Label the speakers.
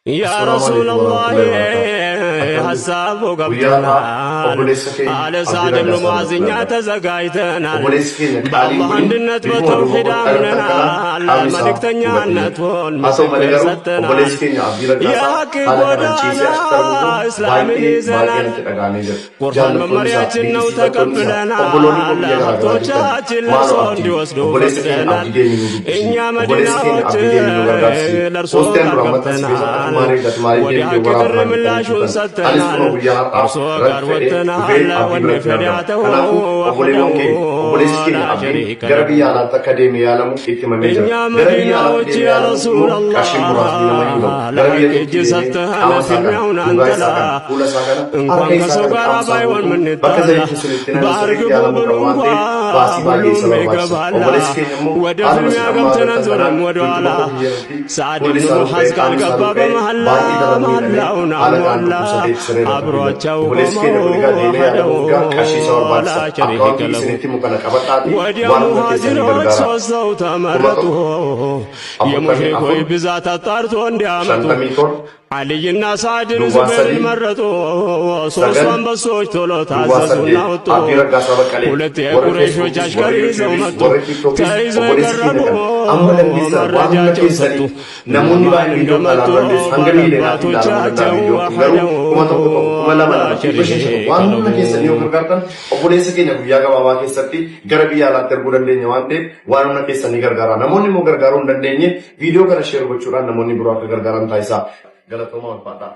Speaker 1: يا رسول الله حساب وقبتنا على سعد بن معزنيا تزقايتنا بالله عندنا بتوحيد امننا على ملكتنا نتون مسكر ستنا يا حقي ودانا اسلام يزنا قرآن ممرياتنا ነው ተቀብለናል ለሀብቶቻችን ለእርሶ እንዲወስዱ ፈቅደናል እኛ መዲናዎች ለእርሶ ገብተናል ወደ ሀቅ ጥሪ ምላሹን ሰጥተናል እርሶ ጋር ወጥተናል ወንፈዳተው ወሕደው ላ ሸሪከ እኛ መዲናዎች ያ ረሱለላህ ለሀቅ እጅ ሰጥተሃል ፊልሚያውን አንተላ እንኳን ከሰው ጋር ባይሆን ምንጣላ ባርግቦ ብሎ እንኳ ሁሉም ይገባላ ወደ ፍልሚያ ገብተን ዞረን ወደኋላ ሰዓድ ብኑ ሙዓዝ ቃል ገባ በመሐላ መሐላውን አሟላ አብሯቸው ቆመው ሄደው ላ ሸሪከ ለሁ ወዲያ ሙሃጅሮች ሶስት ሰው ተመረጡ የሙሽሪኮች ብዛት አጣርቶ እንዲያመጡ علينا سعد زبير مرتو ሶስት አንበሶች ቶሎ ታዘዙና ወጡ ሁለት የቁረይሾች አሽከር ይዘው መጡ ተይዘው የቀረቡ መረጃቸው ሰጡ ማን እንደመጡ አባቶቻቸው ወሕደው
Speaker 2: obboleessi keenya guyyaa gabaabaa keessatti gara biyya alaatti erguu dandeenya waan ta'eef waan humna keessan ni gargaara namoonni immoo gargaaruu hin dandeenye viidiyoo kana sheer gochuudhaan namoonni biroo akka gargaaran taasisaa galatoomaa ulfaataa